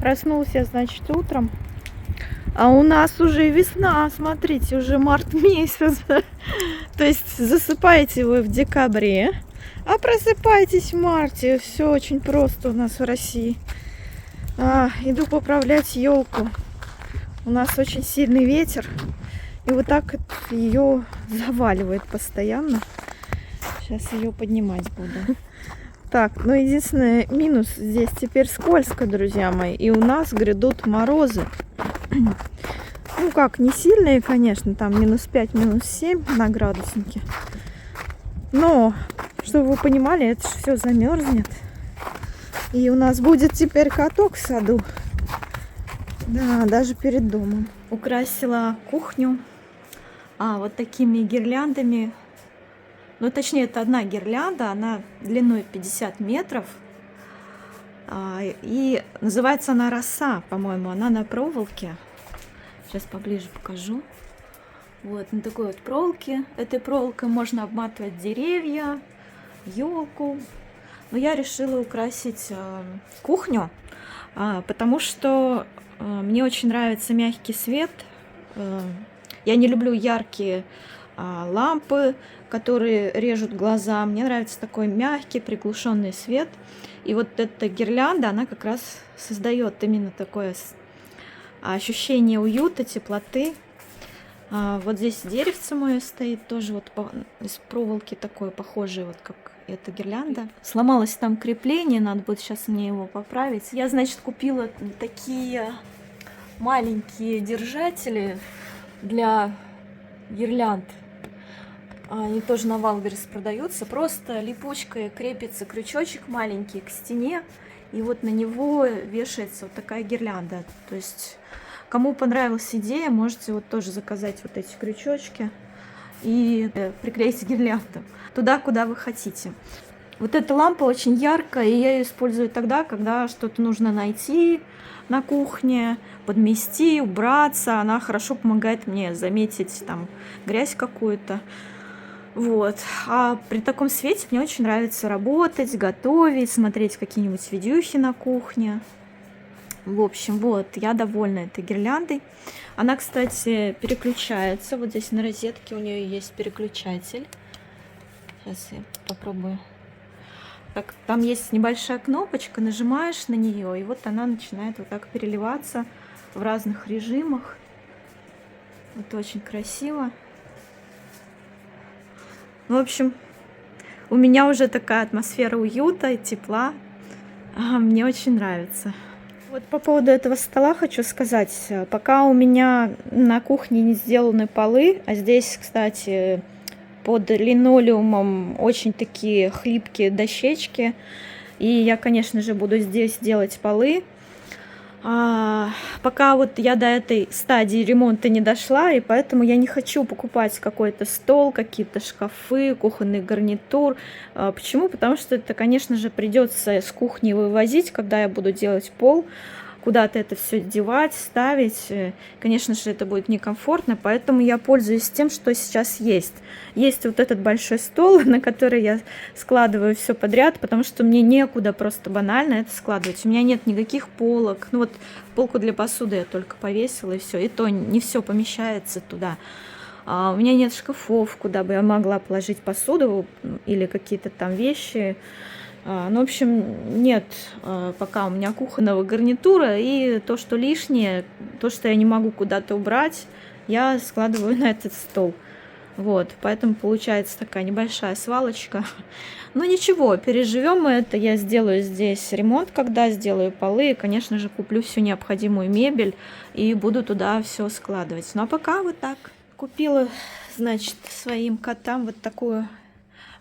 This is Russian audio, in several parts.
Проснулся, значит, утром. А у нас уже весна, смотрите, уже март месяц. То есть засыпаете вы в декабре, а просыпаетесь в марте. Все очень просто у нас в России. Иду поправлять елку. У нас очень сильный ветер. И вот так ее заваливает постоянно. Сейчас ее поднимать буду. Так, ну единственный минус, здесь теперь скользко, друзья мои. И у нас грядут морозы. Ну как, не сильные, конечно, там -5, -7 на градуснике. Но, чтобы вы понимали, это же все замерзнет. И у нас будет теперь каток в саду. Да, даже перед домом. Украсила кухню вот такими гирляндами. Ну, точнее, это одна гирлянда, она длиной 50 метров. И называется она «Роса», по-моему, она на проволоке. Сейчас поближе покажу. Вот, на такой вот проволоке. Этой проволокой можно обматывать деревья, елку. Но я решила украсить кухню, потому что мне очень нравится мягкий свет. Я не люблю яркие лампы, которые режут глаза. Мне нравится такой мягкий, приглушенный свет. И вот эта гирлянда, она как раз создает именно такое ощущение уюта, теплоты. Вот здесь деревце мое стоит, тоже вот из проволоки такое похожее, вот как эта гирлянда. Сломалось там крепление, надо будет сейчас мне его поправить. Я, значит, купила такие маленькие держатели для гирлянд. Они тоже на Валберес продаются. Просто липучкой крепится крючочек маленький к стене, и вот на него вешается вот такая гирлянда. То есть, кому понравилась идея, можете вот тоже заказать вот эти крючочки и приклеить гирлянду туда, куда вы хотите. Вот эта лампа очень яркая, и я ее использую тогда, когда что-то нужно найти на кухне, подмести, убраться. Она хорошо помогает мне заметить там грязь какую-то. Вот. А при таком свете мне очень нравится работать, готовить, смотреть какие-нибудь видюхи на кухне. В общем, вот, я довольна этой гирляндой. Она, кстати, переключается. Вот здесь на розетке у нее есть переключатель. Сейчас я попробую. Так, там есть небольшая кнопочка, нажимаешь на нее, и вот она начинает вот так переливаться в разных режимах. Это очень красиво. В общем, у меня уже такая атмосфера уюта и тепла. Мне очень нравится. Вот по поводу этого стола хочу сказать. Пока у меня на кухне не сделаны полы, а здесь, кстати, под линолеумом очень такие хлипкие дощечки. И я, конечно же, буду здесь делать полы. Пока вот я до этой стадии ремонта не дошла, и поэтому я не хочу покупать какой-то стол, какие-то шкафы, кухонный гарнитур. Почему? Потому что это, конечно же, придется с кухни вывозить, когда я буду делать пол, куда-то это все девать, ставить. Конечно же, это будет некомфортно, поэтому я пользуюсь тем, что сейчас есть. Есть вот этот большой стол, на который я складываю все подряд, потому что мне некуда просто банально это складывать. У меня нет никаких полок. Ну вот полку для посуды я только повесила, и все. И то не все помещается туда. У меня нет шкафов, куда бы я могла положить посуду или какие-то там вещи. Ну, в общем, нет пока у меня кухонного гарнитура, и то, что лишнее, то, что я не могу куда-то убрать, я складываю на этот стол. Вот, поэтому получается такая небольшая свалочка. Но ничего, переживем мы это. Я сделаю здесь ремонт, когда сделаю полы, и, конечно же, куплю всю необходимую мебель и буду туда все складывать. Ну, а пока вот так. Купила, значит, своим котам вот такую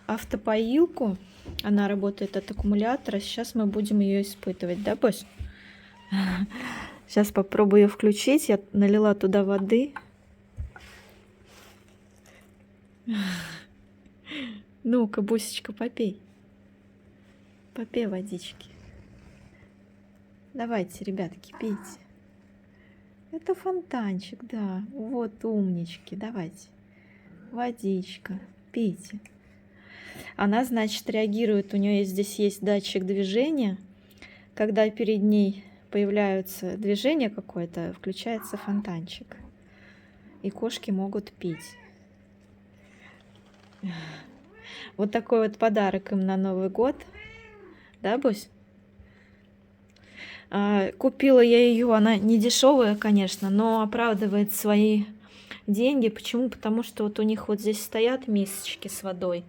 автопоилку. Она работает от аккумулятора. Сейчас мы будем ее испытывать, да, Бош? Сейчас попробую ее включить. Я налила туда воды. Ну-ка, Бусечка, попей. Попей водички. Давайте, ребятки, пейте. Это фонтанчик, да. Вот умнички. Давайте. Водичка. Пейте. Она, значит, реагирует, у нее здесь есть датчик движения. Когда перед ней появляются движения какое-то, включается фонтанчик. И кошки могут пить. Вот такой вот подарок им на Новый год. Да, Бусь? Купила я ее, она не дешевая, конечно, но оправдывает свои деньги. Почему? Потому что вот у них вот здесь стоят мисочки с водой.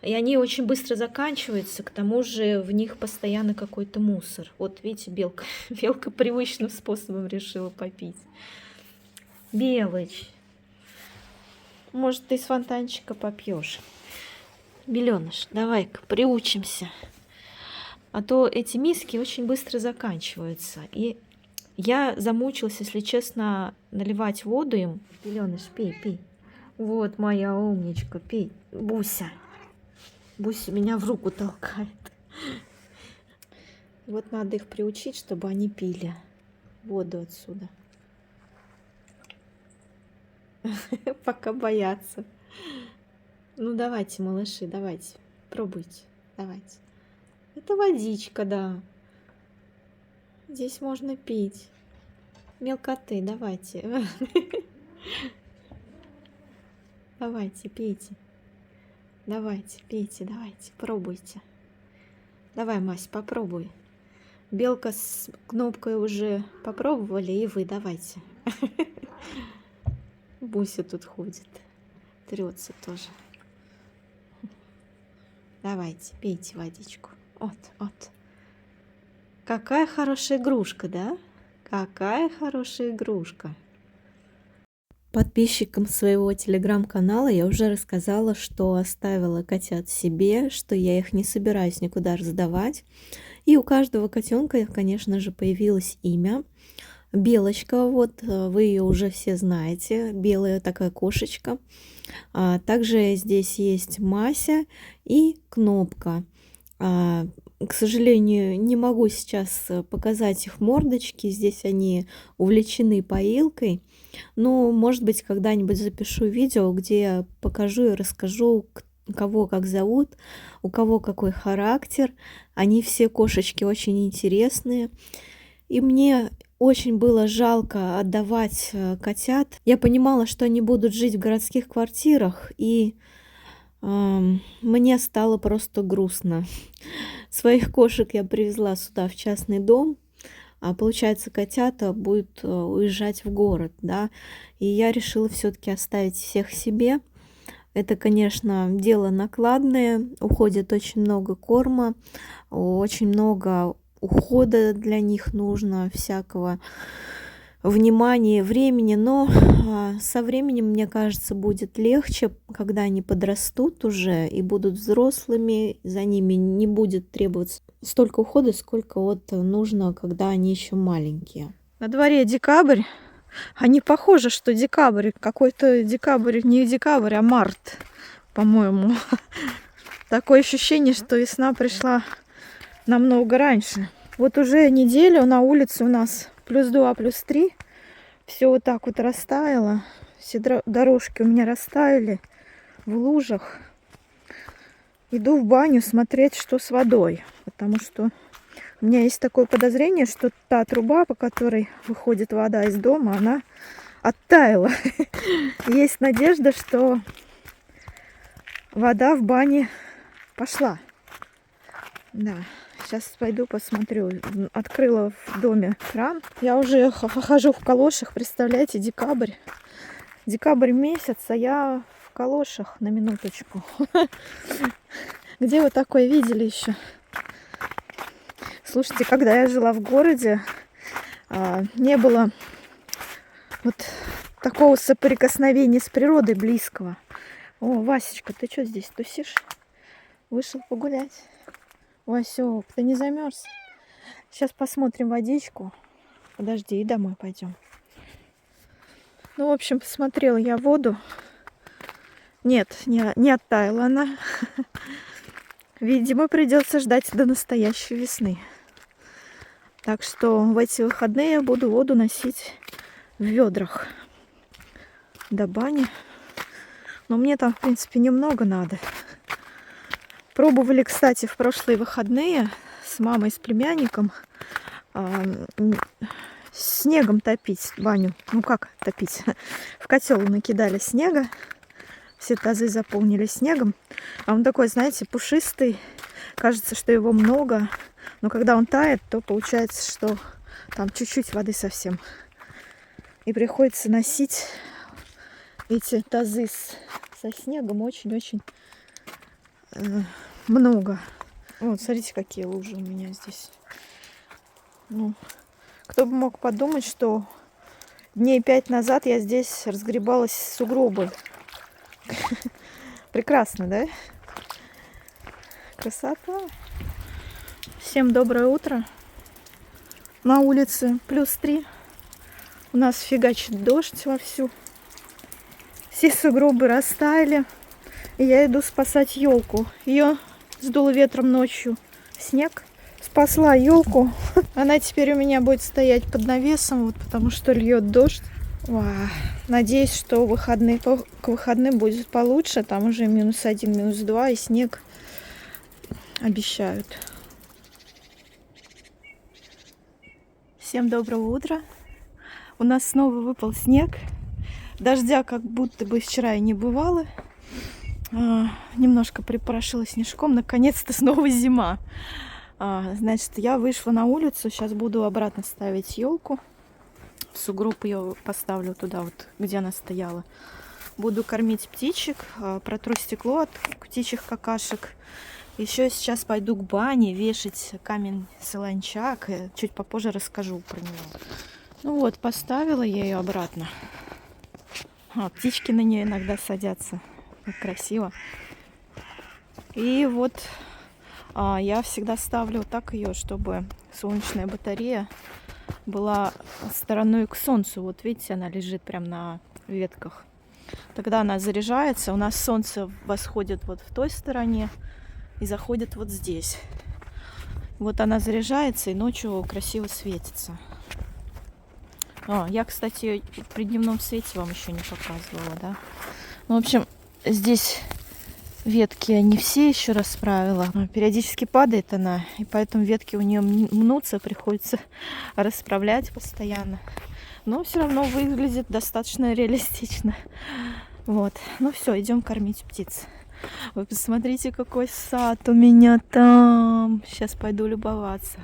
И они очень быстро заканчиваются, к тому же в них постоянно какой-то мусор. Вот видите, белка, белка привычным способом решила попить. Белыч, может, ты с фонтанчика попьешь? Беленыш, давай-ка приучимся. А то эти миски очень быстро заканчиваются. И я замучилась, если честно, наливать воду им. Беленыш, пей, пей. Вот моя умничка, пей. Буся. Буся меня в руку толкает. Вот надо их приучить, чтобы они пили воду отсюда. Пока боятся. Ну давайте, малыши, давайте. Пробуйте. Давайте. Это водичка, да. Здесь можно пить. Мелкоты, давайте. Давайте, пейте. Давайте, пейте, давайте, пробуйте. Давай, Мась, попробуй. Белка с кнопкой уже попробовали, и вы давайте. Буся тут ходит. Трется тоже. Давайте, пейте водичку. Вот, вот. Какая хорошая игрушка, да? Какая хорошая игрушка. Подписчикам своего телеграм-канала я уже рассказала, что оставила котят себе, что я их не собираюсь никуда раздавать. И у каждого котенка, конечно же, появилось имя. Белочка, вот вы ее уже все знаете, белая такая кошечка. Также здесь есть Мася и Кнопка. К сожалению, не могу сейчас показать их мордочки, здесь они увлечены поилкой. Но, может быть, когда-нибудь запишу видео, где я покажу и расскажу, кого как зовут, у кого какой характер. Они все кошечки очень интересные. И мне очень было жалко отдавать котят. Я понимала, что они будут жить в городских квартирах, и мне стало просто грустно. Своих кошек я привезла сюда, в частный дом, а получается, котята будут уезжать в город, да. И я решила все-таки оставить всех себе. Это, конечно, дело накладное, уходит очень много корма, очень много ухода для них нужно, всякого внимания, времени, но со временем, мне кажется, будет легче, когда они подрастут уже и будут взрослыми, за ними не будет требоваться столько ухода, сколько вот нужно, когда они еще маленькие. На дворе декабрь, а не похоже, что декабрь, какой-то декабрь, не декабрь, а март, по-моему. Такое ощущение, что весна пришла намного раньше. Вот уже неделю на улице у нас +2, +3. Все вот так вот растаяло. Все дорожки у меня растаяли в лужах. Иду в баню смотреть, что с водой. Потому что у меня есть такое подозрение, что та труба, по которой выходит вода из дома, она оттаяла. Есть надежда, что вода в бане пошла. Да. Сейчас пойду посмотрю. Открыла в доме кран. Я уже хожу в калошах. Представляете, декабрь. Декабрь месяц, а я в калошах, на минуточку. Где вы такое видели еще? Слушайте, когда я жила в городе, не было вот такого соприкосновения с природой близкого. О, Васечка, ты что здесь тусишь? Вышел погулять? Васек, ты не замерз? Сейчас посмотрим водичку. Подожди, и домой пойдем. Ну, в общем, посмотрела я воду. Нет, не оттаяла она. Видимо, придется ждать до настоящей весны. Так что в эти выходные я буду воду носить в ведрах до бани. Но мне там, в принципе, немного надо. Пробовали, кстати, в прошлые выходные с мамой, с племянником снегом топить баню. Ну как топить? В котел накидали снега. Все тазы заполнили снегом. А он такой, знаете, пушистый. Кажется, что его много. Но когда он тает, то получается, что там чуть-чуть воды совсем. И приходится носить эти тазы со снегом очень-очень много. Вот, смотрите, какие лужи у меня здесь. Ну, кто бы мог подумать, что дней 5 назад я здесь разгребалась сугробы. Прекрасно, да? Красота. Всем доброе утро. На улице +3. У нас фигачит дождь вовсю. Все сугробы растаяли. И я иду спасать елку. Ее сдуло ветром ночью в снег. Спасла елку. Она теперь у меня будет стоять под навесом, вот, потому что льет дождь. Надеюсь, что к выходным будет получше. Там уже -1, -2 и снег обещают. Всем доброго утра. У нас снова выпал снег. Дождя как будто бы вчера и не бывало. Немножко припорошила снежком. Наконец-то снова зима. Значит, я вышла на улицу. Сейчас буду обратно ставить елку. В сугроб ее поставлю туда, вот, где она стояла. Буду кормить птичек. Протру стекло от птичьих какашек. Еще сейчас пойду к бане вешать камень солончак. Чуть попозже расскажу про него. Ну вот, поставила я ее обратно. Птички на нее иногда садятся. Как красиво. И вот я всегда ставлю так ее, чтобы солнечная батарея была стороной к солнцу. Вот видите, она лежит прям на ветках. Тогда она заряжается. У нас солнце восходит вот в той стороне и заходит вот здесь. Вот она заряжается и ночью красиво светится. Я, кстати, при дневном свете вам еще не показывала, да? Ну, в общем, здесь ветки не все еще расправила. Периодически падает она, и поэтому ветки у нее мнутся, приходится расправлять постоянно. Но все равно выглядит достаточно реалистично. Вот. Ну все, идем кормить птиц. Вы посмотрите, какой сад у меня там. Сейчас пойду любоваться.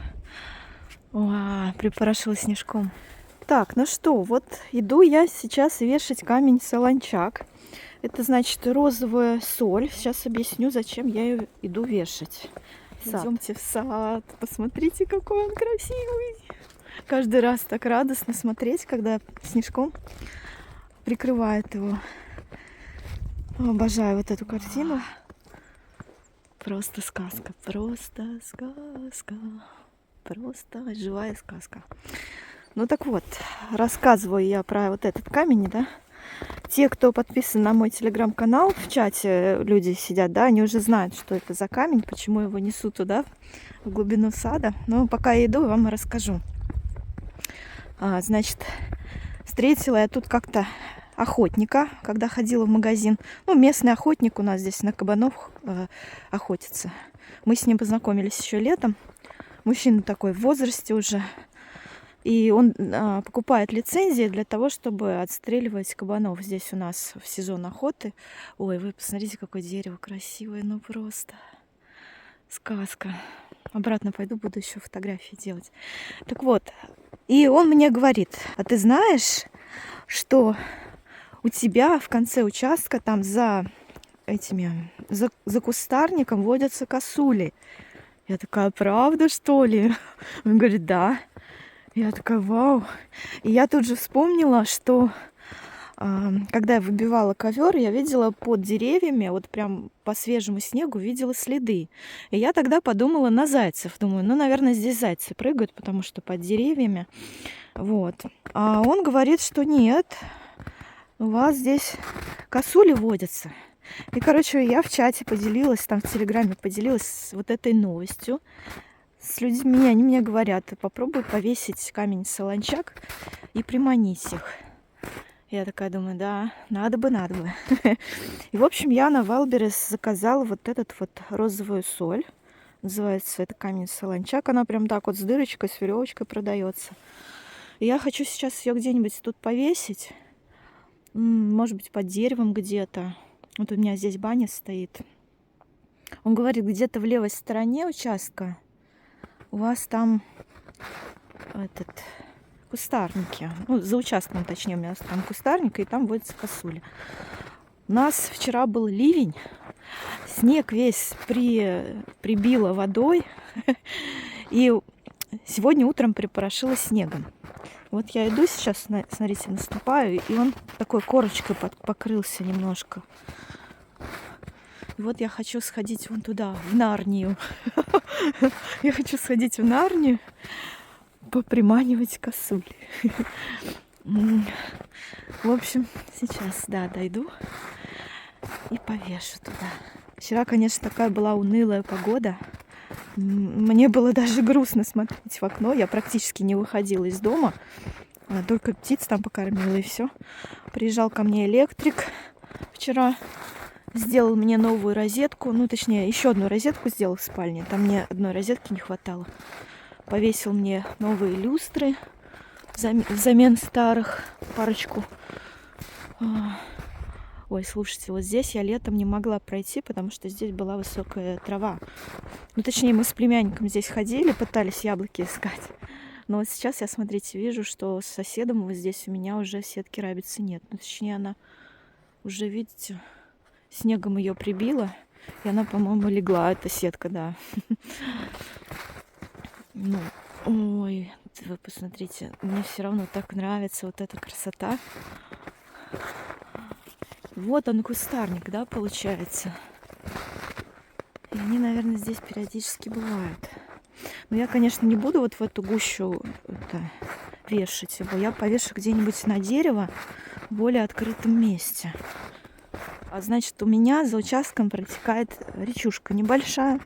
Припорошила снежком. Так, ну что, вот иду я сейчас вешать камень солончак. Это значит розовая соль. Сейчас объясню, зачем я ее иду вешать. Идемте в сад. Посмотрите, какой он красивый. Каждый раз так радостно смотреть, когда снежком прикрывает его. Обожаю вот эту картину. Просто сказка. Просто сказка. Просто живая сказка. Ну так вот, рассказываю я про вот этот камень, да. Те, кто подписан на мой телеграм-канал, в чате люди сидят, да, они уже знают, что это за камень, почему его несу туда, в глубину сада. Но пока я иду, вам расскажу. Значит, встретила я тут как-то охотника, когда ходила в магазин. Ну, местный охотник у нас здесь на кабанов охотится. Мы с ним познакомились еще летом. Мужчина такой в возрасте уже. И он покупает лицензии для того, чтобы отстреливать кабанов здесь у нас в сезон охоты. Ой, вы посмотрите, какое дерево красивое, ну просто сказка. Обратно пойду, буду еще фотографии делать. Так вот, и он мне говорит: а ты знаешь, что у тебя в конце участка там за кустарником водятся косули? Я такая: правда, что ли? Он говорит: да. Я такая: вау. И я тут же вспомнила, что когда я выбивала ковер, я видела под деревьями, вот прям по свежему снегу видела следы. И я тогда подумала на зайцев. Думаю, ну, наверное, здесь зайцы прыгают, потому что под деревьями. Вот. А он говорит, что нет, у вас здесь косули водятся. И, короче, я в чате поделилась, там в телеграме поделилась вот этой новостью с людьми. Они мне говорят: попробуй повесить камень солончак и приманить их. Я такая думаю: да, надо бы. И, в общем, я на Вайлдберрис заказала вот этот вот розовую соль. Называется это камень солончак. Она прям так вот с дырочкой, с веревочкой продается. И я хочу сейчас ее где-нибудь тут повесить. Может быть, под деревом где-то. Вот у меня здесь баня стоит. Он говорит, где-то в левой стороне участка у вас там кустарники. Ну, за участком, точнее, у меня там кустарник, и там водится косуля. У нас вчера был ливень. Снег весь прибило водой. И сегодня утром припорошило снегом. Вот я иду сейчас, смотрите, наступаю, и он такой корочкой покрылся немножко. И вот я хочу сходить вон туда, в Нарнию. Я хочу сходить в Нарнию, поприманивать косули. В общем, сейчас, да, дойду и повешу туда. Вчера, конечно, такая была унылая погода. Мне было даже грустно смотреть в окно. Я практически не выходила из дома. Только птиц там покормила, и все. Приезжал ко мне электрик вчера. Сделал мне новую розетку. Ну, точнее, еще одну розетку сделал в спальне. Там мне одной розетки не хватало. Повесил мне новые люстры взамен старых. Парочку. Ой, слушайте, вот здесь я летом не могла пройти, потому что здесь была высокая трава. Ну, точнее, мы с племянником здесь ходили, пытались яблоки искать. Но вот сейчас я, смотрите, вижу, что с соседом вот здесь у меня уже сетки рабицы нет. Ну, точнее, она уже, видите, снегом ее прибила. И она, по-моему, легла, эта сетка, да. Ну, ой, вы посмотрите, мне все равно так нравится вот эта красота. Вот он, кустарник, да, получается. И они, наверное, здесь периодически бывают. Но я, конечно, не буду вот в эту гущу вешать его. Я повешу где-нибудь на дерево в более открытом месте. А значит, у меня за участком протекает речушка небольшая.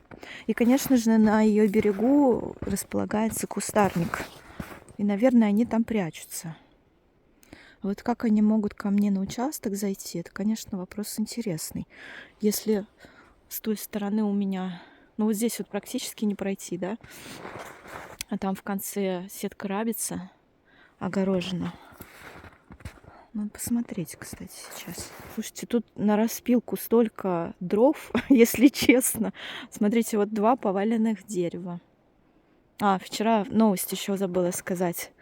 И, конечно же, на ее берегу располагается кустарник. И, наверное, они там прячутся. Вот как они могут ко мне на участок зайти, это, конечно, вопрос интересный. Если с той стороны у меня... Ну, вот здесь вот практически не пройти, да? А там в конце сетка рабица огорожена. Надо посмотреть, кстати, сейчас. Слушайте, тут на распилку столько дров, если честно. Смотрите, вот 2 поваленных дерева. Вчера новость еще забыла сказать.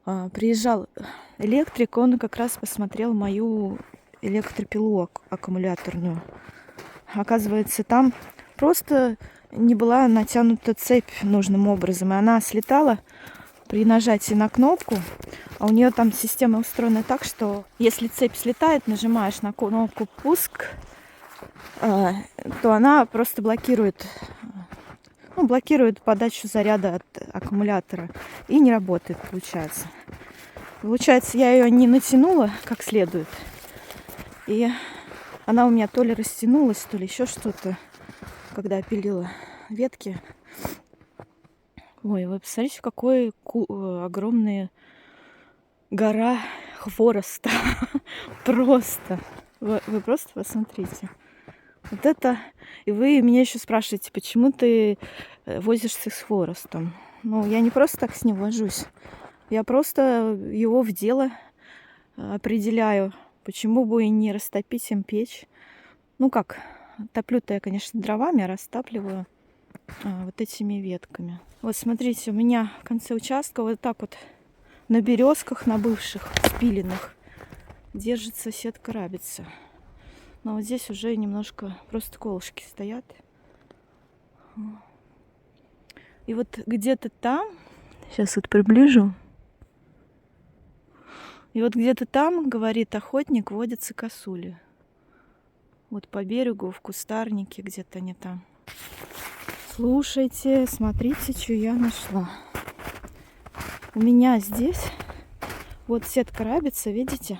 Приезжал электрик, он как раз посмотрел мою электропилу аккумуляторную. Оказывается, там просто не была натянута цепь нужным образом, и она слетала при нажатии на кнопку. А у нее там система устроена так, что если цепь слетает, нажимаешь на кнопку «Пуск», то она просто блокирует подачу заряда от аккумулятора и не работает, получается. Получается, я ее не натянула как следует, и она у меня то ли растянулась, то ли еще что-то, когда пилила ветки. Ой, вы посмотрите, какой огромная гора хвороста. Просто. Вы просто посмотрите. Вот это... И вы меня еще спрашиваете, почему ты возишься с хворостом. Ну, я не просто так с ним вожусь. Я просто его в дело определяю. Почему бы и не растопить им печь. Ну как, топлю-то я, конечно, дровами, а растапливаю вот этими ветками. Вот смотрите, у меня в конце участка вот так вот на березках, на бывших спиленных, держится сетка рабица. Но вот здесь уже немножко просто колышки стоят. И вот где-то там, сейчас вот приближу, и вот где-то там, говорит охотник, водятся косули. Вот по берегу, в кустарнике, где-то они там. Слушайте, смотрите, что я нашла. У меня здесь вот сетка рабица, видите,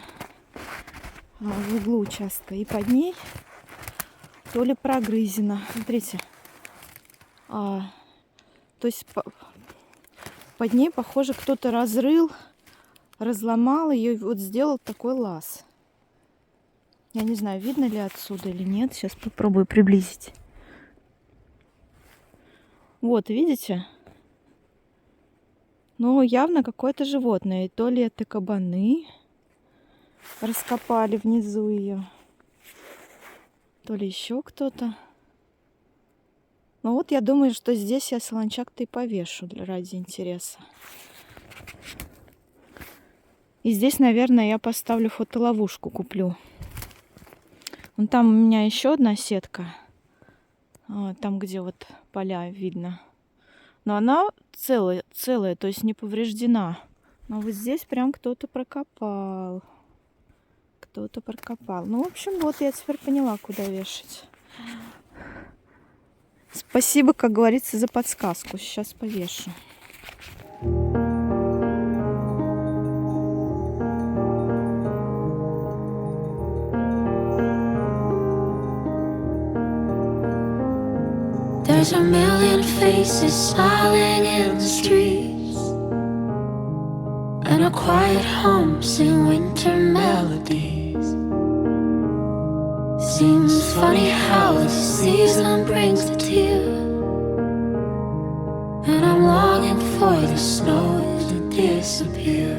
в углу участка. И под ней то ли прогрызено. Смотрите. То есть под ней, похоже, кто-то разрыл, разломал ее и вот сделал такой лаз. Я не знаю, видно ли отсюда или нет. Сейчас попробую приблизить. Вот, видите? Ну, явно какое-то животное. И то ли это кабаны раскопали внизу ее, то ли еще кто-то. Ну вот я думаю, что здесь я солончак-то и повешу ради интереса. И здесь, наверное, я поставлю фотоловушку, куплю. Вон там у меня еще одна сетка. Там, где вот поля видно. Но она целая, то есть не повреждена. Но вот здесь прям кто-то прокопал. Кто-то прокопал. Ну, в общем, вот я теперь поняла, куда вешать. Спасибо, как говорится, за подсказку. Сейчас повешу. There's a million faces smiling in the streets, and a quiet hum sing winter melodies. Seems funny how the season brings the tears, and I'm longing for the snow to disappear.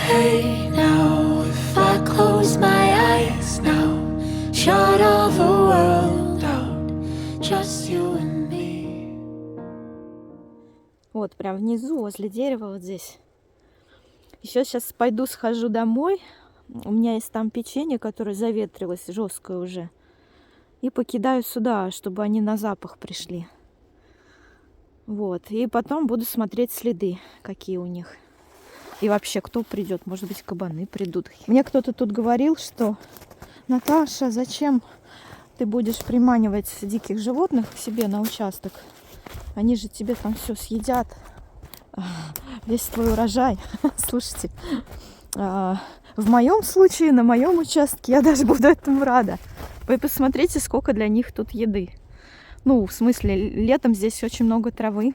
Hey now, if I close my eyes now, shut all the world out, just you and me. Вот, прям внизу, возле дерева, вот здесь. Еще сейчас пойду схожу домой. У меня есть там печенье, которое заветрилось, жесткое уже. И покидаю сюда, чтобы они на запах пришли. Вот. И потом буду смотреть следы, какие у них. И вообще, кто придет? Может быть, кабаны придут. Мне кто-то тут говорил, что Наташа, зачем ты будешь приманивать диких животных к себе на участок? Они же тебе там все съедят. Весь твой урожай. Слушайте, в моем случае, на моем участке, я даже буду этому рада. Вы посмотрите, сколько для них тут еды. Ну, в смысле, летом здесь очень много травы.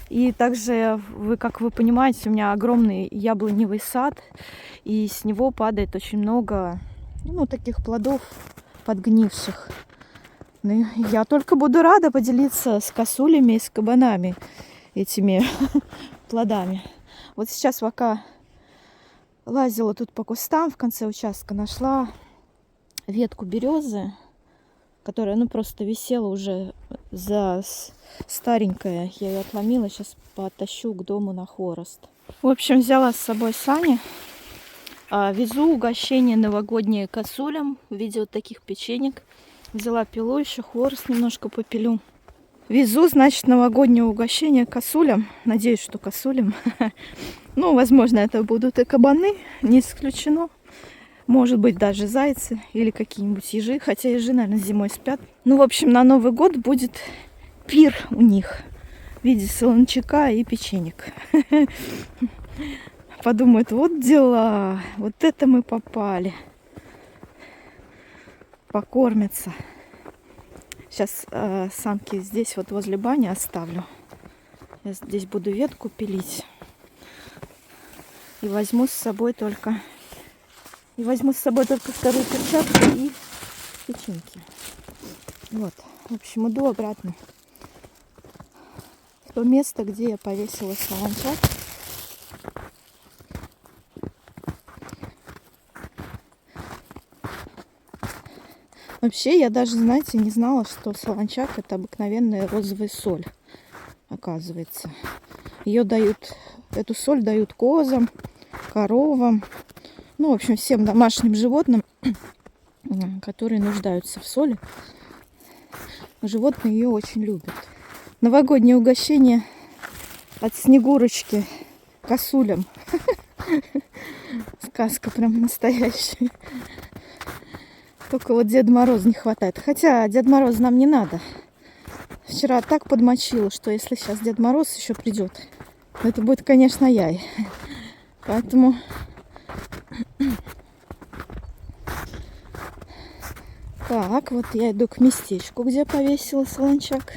И также, как вы понимаете, у меня огромный яблоневый сад, и с него падает очень много, таких плодов подгнивших. Ну, я только буду рада поделиться с косулями и с кабанами этими плодами. Вот сейчас пока лазила тут по кустам в конце участка, нашла ветку березы, которая, просто висела уже старенькая. Я ее отломила, сейчас потащу к дому на хворост. В общем, взяла с собой сани. Везу угощение новогоднее косулям в виде вот таких печенек. Взяла пилу, еще хворост немножко попилю. Везу, значит, новогоднее угощение косулям. Надеюсь, что косулям. Ну, возможно, это будут и кабаны, не исключено. Может быть, даже зайцы или какие-нибудь ежи. Хотя ежи, наверное, зимой спят. Ну, в общем, на Новый год будет пир у них в виде солончака и печенек. Подумают, вот дела, вот это мы попали. Покормятся. Сейчас санки здесь вот возле бани оставлю. Я здесь буду ветку пилить. И возьму с собой только вторую перчатку и печеньки. Вот. В общем, иду обратно в то место, где я повесила солончак. Вообще, я даже, знаете, не знала, что солончак — это обыкновенная розовая соль, оказывается. Эту соль дают козам, коровам, в общем, всем домашним животным, которые нуждаются в соли. Животные ее очень любят. Новогоднее угощение от Снегурочки косулям. Сказка прям настоящая. Только вот Деда Мороза не хватает. Хотя Дед Мороз нам не надо. Вчера так подмочила, что если сейчас Дед Мороз еще придет, это будет, конечно, яй. Поэтому так, вот я иду к местечку, где повесила солончак.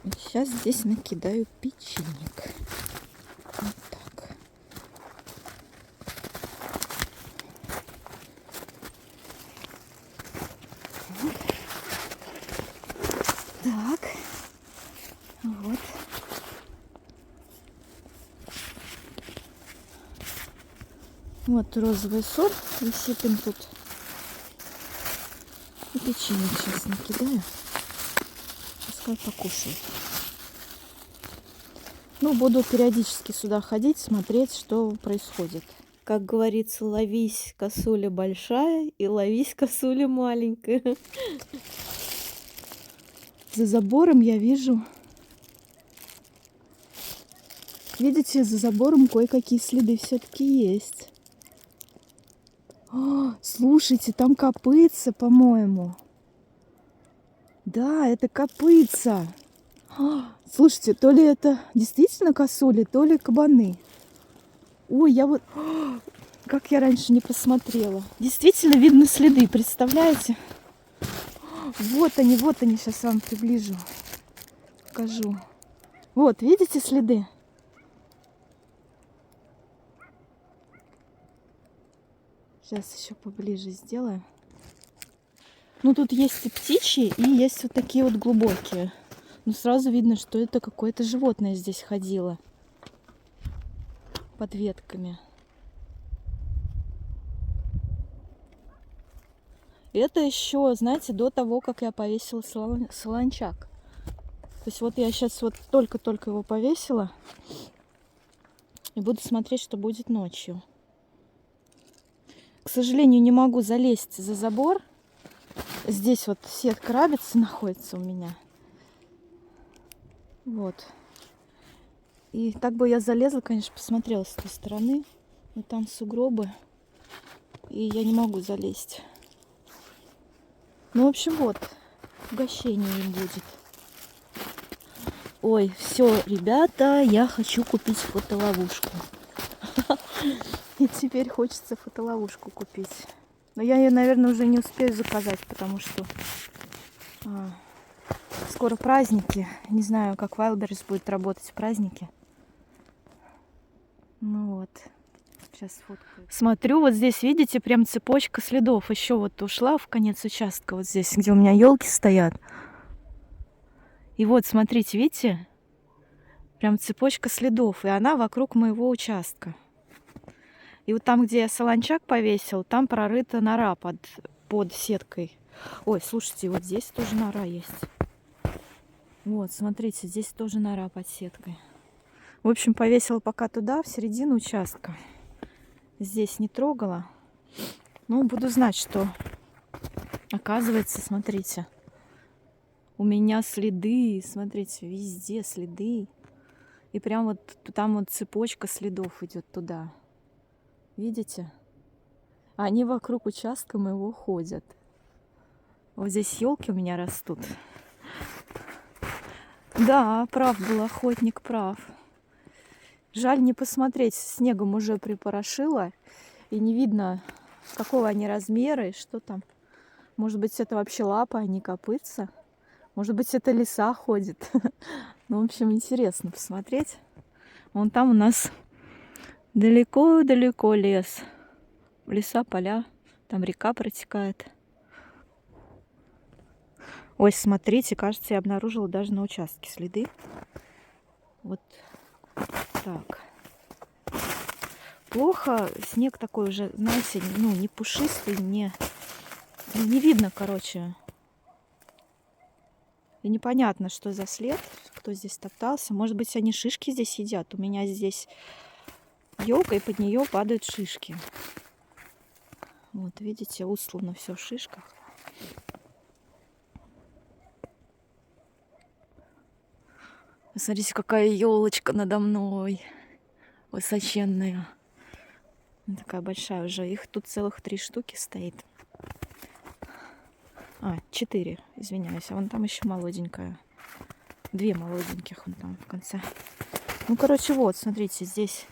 И сейчас здесь накидаю печенек. Вот так. Так, вот. Вот розовый сорт висит им тут. И печенье сейчас накидаю. Пускай покушают. Ну, буду периодически сюда ходить, смотреть, что происходит. Как говорится, ловись, косуля большая, и ловись, косуля маленькая. За забором я вижу... Видите, за забором кое-какие следы все-таки есть. О, слушайте, там копытца, по-моему. Да, это копытца. Слушайте, то ли это действительно косули, то ли кабаны. Ой, я вот... Как я раньше не посмотрела. Действительно видны следы, представляете? Вот они, сейчас вам приближу. Покажу. Вот, видите следы? Сейчас еще поближе сделаю. Ну, тут есть и птичьи, и есть вот такие вот глубокие. Но сразу видно, что это какое-то животное здесь ходило. Под ветками. Это еще, знаете, до того, как я повесила солончак. То есть вот я сейчас вот только-только его повесила. И буду смотреть, что будет ночью. К сожалению, не могу залезть за забор. Здесь вот сетка рабицы находится у меня. Вот. И так бы я залезла, конечно, посмотрела с той стороны. Но там сугробы. И я не могу залезть. Ну, в общем, вот. Угощение им будет. Ой, все, ребята, я хочу купить фотоловушку. И теперь хочется фотоловушку купить. Но я ее, наверное, уже не успею заказать, потому что скоро праздники. Не знаю, как Wildberries будет работать в праздники. Ну вот. Сейчас фоткаю. Смотрю, вот здесь, видите, прям цепочка следов. Еще вот ушла в конец участка, вот здесь, где у меня елки стоят. И вот, смотрите, видите? Прям цепочка следов. И она вокруг моего участка. И вот там, где я солончак повесил, там прорыта нора под сеткой. Ой, слушайте, вот здесь тоже нора есть. Вот, смотрите, здесь тоже нора под сеткой. В общем, повесила пока туда, в середину участка. Здесь не трогала. Ну, буду знать, что... Оказывается, смотрите. У меня следы, смотрите, везде следы. И прям вот там вот цепочка следов идет туда. Видите? Они вокруг участка моего ходят. Вот здесь елки у меня растут. Да, прав был охотник, прав. Жаль не посмотреть. Снегом уже припорошило. И не видно, какого они размера и что там. Может быть, это вообще лапа, а не копытца. Может быть, это лиса ходит. Ну, в общем, интересно посмотреть. Вон там у нас далеко-далеко лес. Леса, поля. Там река протекает. Ой, смотрите, кажется, я обнаружила даже на участке следы. Вот так. Плохо. Снег такой уже, знаете, ну, не пушистый, не видно, короче. И непонятно, что за след, кто здесь топтался. Может быть, они шишки здесь едят. У меня здесь елка, и под нее падают шишки. Вот, видите, устлано все в шишках. Смотрите, какая елочка надо мной. Высоченная. Такая большая уже. Их тут целых 3 штуки стоит. 4, извиняюсь. А вон там еще молоденькая. 2 молоденьких вон там в конце. Ну, короче, вот, смотрите, здесь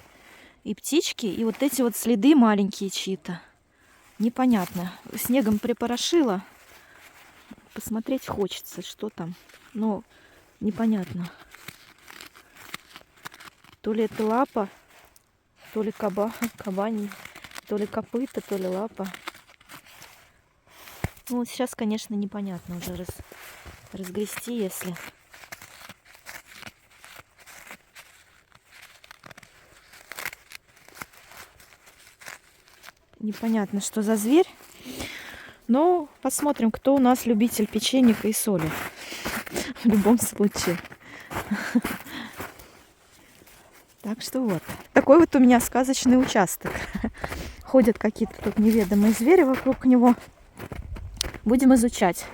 и птички, и вот эти вот следы маленькие чьи-то. Непонятно. Снегом припорошило. Посмотреть хочется, что там. Но непонятно. То ли это лапа, то ли кабани, то ли копыта, то ли лапа. Ну, вот сейчас, конечно, непонятно уже разгрести, если... Непонятно, что за зверь. Но посмотрим, кто у нас любитель печенья и соли. В любом случае. Так что вот. Такой вот у меня сказочный участок. Ходят какие-то тут неведомые звери вокруг него. Будем изучать.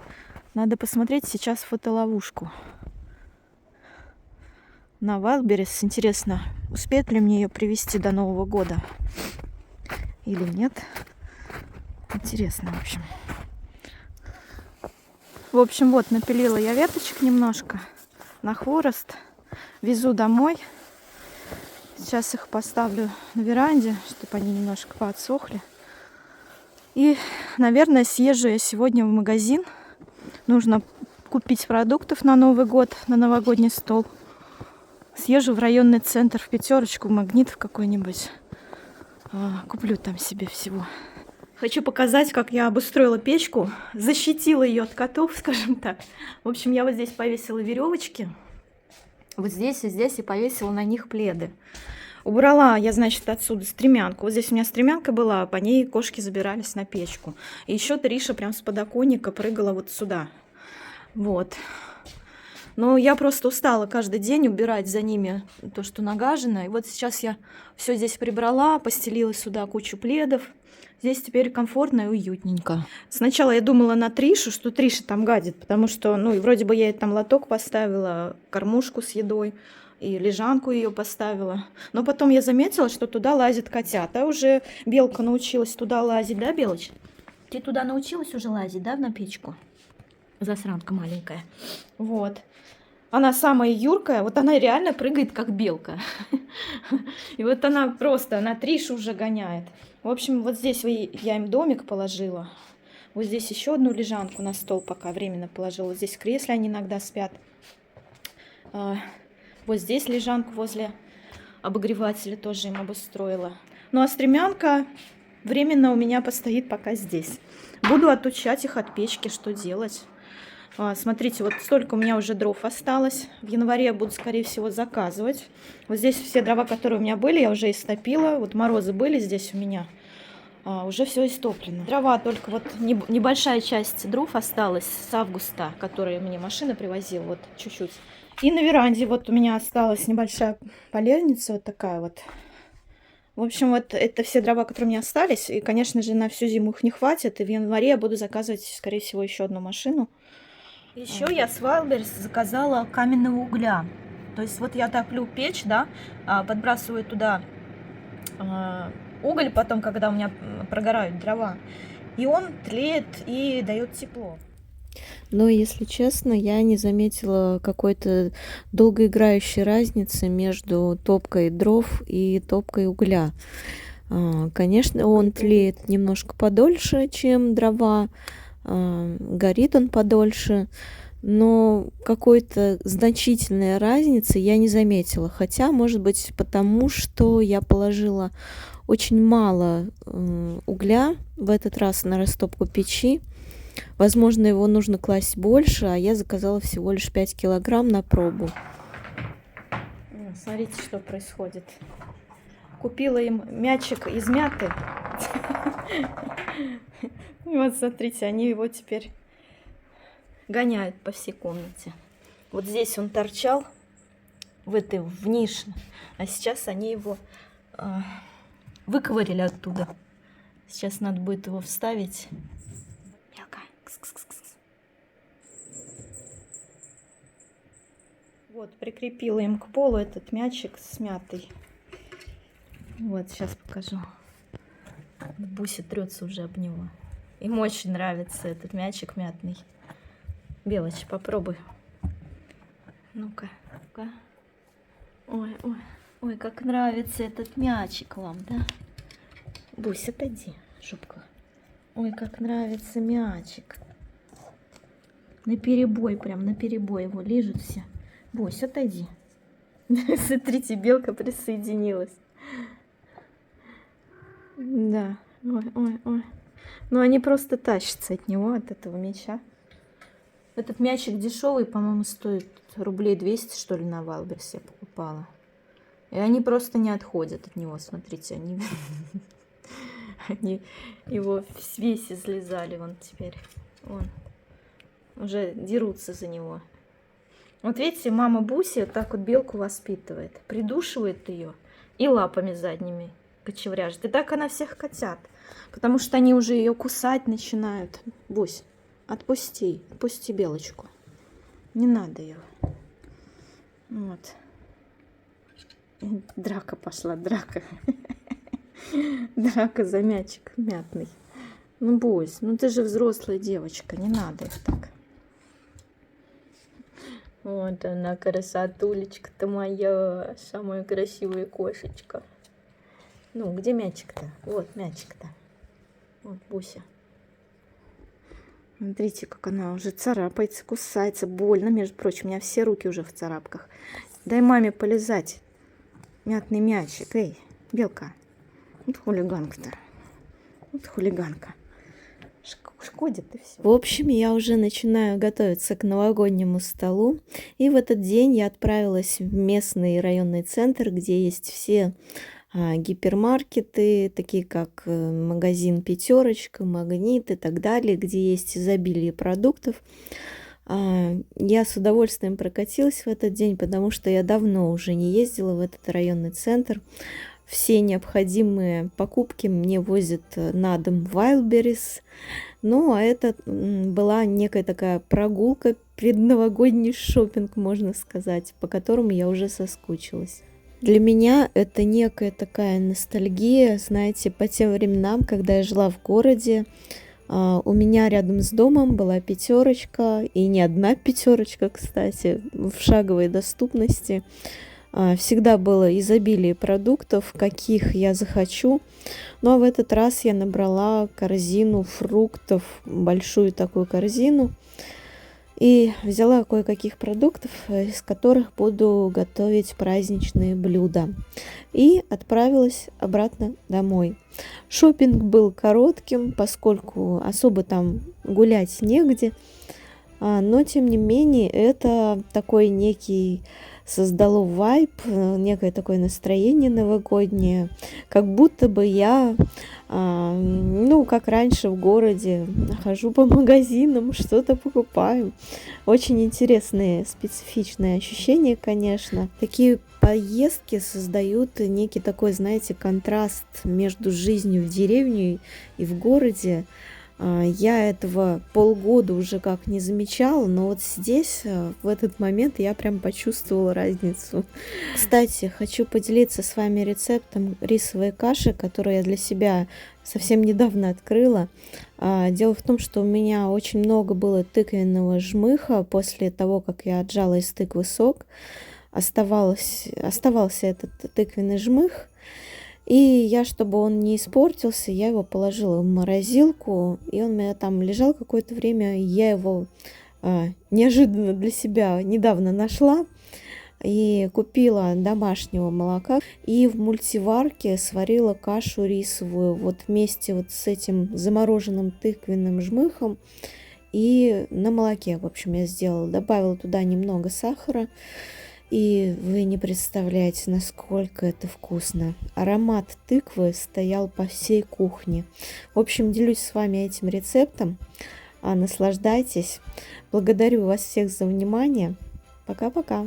Надо посмотреть сейчас фотоловушку на Wildberries. Интересно, успеет ли мне ее привезти до Нового года или нет. Интересно, в общем. В общем, вот напилила я веточек немножко на хворост. Везу домой. Сейчас их поставлю на веранде, чтобы они немножко поотсохли. И, наверное, съезжу я сегодня в магазин. Нужно купить продуктов на Новый год, на новогодний стол. Съезжу в районный центр, в Пятерочку, в Магнит в какой-нибудь. Куплю там себе всего. Хочу показать, как я обустроила печку. Защитила ее от котов, скажем так. В общем, я вот здесь повесила веревочки. Вот здесь и здесь, и повесила на них пледы. Убрала я, значит, отсюда стремянку. Вот здесь у меня стремянка была, по ней кошки забирались на печку. И еще Триша прям с подоконника прыгала вот сюда. Вот. Но я просто устала каждый день убирать за ними то, что нагажено. И вот сейчас я все здесь прибрала, постелила сюда кучу пледов. Здесь теперь комфортно и уютненько. Сначала я думала на Тришу, что Триша там гадит, потому что, ну, и вроде бы я ей там лоток поставила, кормушку с едой, и лежанку ее поставила. Но потом я заметила, что туда лазят котята. Уже Белка научилась туда лазить, да, Белочка? Ты туда научилась уже лазить, да, на печку? Засранка маленькая. Вот. Она самая юркая, вот она реально прыгает, как белка. И вот она просто, она Тришу уже гоняет. В общем, вот здесь я им домик положила. Вот здесь еще одну лежанку на стол пока временно положила. Вот здесь в кресле они иногда спят. Вот здесь лежанку возле обогревателя тоже им обустроила. Ну а стремянка временно у меня постоит пока здесь. Буду отучать их от печки, что делать. Смотрите, вот столько у меня уже дров осталось. В январе я буду, скорее всего, заказывать. Вот здесь все дрова, которые у меня были, я уже истопила. Вот морозы были здесь у меня. Уже все истоплено. Дрова только вот небольшая часть дров осталась с августа, которые мне машина привозила. Вот чуть-чуть. И на веранде вот у меня осталась небольшая полезница. Вот такая вот. В общем, вот это все дрова, которые у меня остались. И, конечно же, на всю зиму их не хватит. И в январе я буду заказывать, скорее всего, еще одну машину. Еще я с Wildberries заказала каменного угля. То есть вот я топлю печь, да, подбрасываю туда уголь потом, когда у меня прогорают дрова. И он тлеет и дает тепло. Но, если честно, я не заметила какой-то долгоиграющей разницы между топкой дров и топкой угля. Конечно, он тлеет немножко подольше, чем дрова, горит он подольше, но какой-то значительной разницы я не заметила. Хотя, может быть, потому что я положила очень мало угля в этот раз на растопку печи. Возможно, его нужно класть больше, а я заказала всего лишь 5 килограмм на пробу. Смотрите, что происходит. Купила им мячик из мяты. И вот смотрите, они его теперь гоняют по всей комнате. Вот здесь он торчал в нише, а сейчас они его выковырили оттуда. Сейчас надо будет его вставить. Мелко. Вот, прикрепила им к полу этот мячик с мятой. Вот, сейчас покажу. Буся трется уже об него. Им очень нравится этот мячик мятный. Белочка, попробуй. Ну-ка, ну-ка. Ой, ой, ой, как нравится этот мячик вам, да? Бусь, отойди, шубка. Ой, как нравится мячик. Наперебой, прям наперебой его лижут все. Бусь, отойди. Смотрите, белка присоединилась. Да, ой, ой, ой. Ну, они просто тащатся от него, от этого мяча. Этот мячик дешевый, по-моему, стоит рублей 200, что ли, на Вайлдберрис я покупала. И они просто не отходят от него, смотрите, они его весь излизали, вон теперь, вон, уже дерутся за него. Вот видите, мама Буси вот так вот белку воспитывает, придушивает ее и лапами задними кочевряжет. И так она всех котят, потому что они уже ее кусать начинают. Бусь, отпусти белочку, не надо ее. Вот. Драка пошла, драка. Драка за мячик мятный. Ну, Бусь, ну ты же взрослая девочка, не надо их так. Вот она, красотулечка-то моя, самая красивая кошечка. Ну, где мячик-то? Вот мячик-то. Вот Буся. Смотрите, как она уже царапается, кусается. Больно, между прочим, у меня все руки уже в царапках. Дай маме полизать мятный мячик. Эй, белка. Вот хулиганка-то. Вот хулиганка. Шкодит и все. В общем, я уже начинаю готовиться к новогоднему столу. И в этот день я отправилась в местный районный центр, где есть все гипермаркеты, такие как магазин «Пятерочка», «Магнит» и так далее, где есть изобилие продуктов. Я с удовольствием прокатилась в этот день, потому что я давно уже не ездила в этот районный центр. Все необходимые покупки мне возят на дом в Wildberries. Ну, а это была некая такая прогулка, предновогодний шопинг, можно сказать, по которому я уже соскучилась. Для меня это некая такая ностальгия, знаете, по тем временам, когда я жила в городе. У меня рядом с домом была «Пятерочка», и не одна «Пятерочка», кстати, в шаговой доступности. Всегда было изобилие продуктов, каких я захочу. Ну а в этот раз я набрала корзину фруктов, большую такую корзину. И взяла кое-каких продуктов, из которых буду готовить праздничные блюда. И отправилась обратно домой. Шопинг был коротким, поскольку особо там гулять негде. Но, тем не менее, это такой некий создало вайб, некое такое настроение новогоднее, как будто бы я, как раньше в городе, хожу по магазинам, что-то покупаю. Очень интересные, специфичные ощущения, конечно. Такие поездки создают некий такой, знаете, контраст между жизнью в деревне и в городе. Я этого полгода уже как не замечала, но вот здесь, в этот момент, я прям почувствовала разницу. Кстати, хочу поделиться с вами рецептом рисовой каши, которую я для себя совсем недавно открыла. Дело в том, что у меня очень много было тыквенного жмыха после того, как я отжала из тыквы сок. Оставался этот тыквенный жмых. И я, чтобы он не испортился, я его положила в морозилку, и он у меня там лежал какое-то время. Я его неожиданно для себя недавно нашла и купила домашнего молока. И в мультиварке сварила кашу рисовую вот вместе вот с этим замороженным тыквенным жмыхом. И на молоке, в общем, я сделала. Добавила туда немного сахара. И вы не представляете, насколько это вкусно. Аромат тыквы стоял по всей кухне. В общем, делюсь с вами этим рецептом. Наслаждайтесь. Благодарю вас всех за внимание. Пока-пока.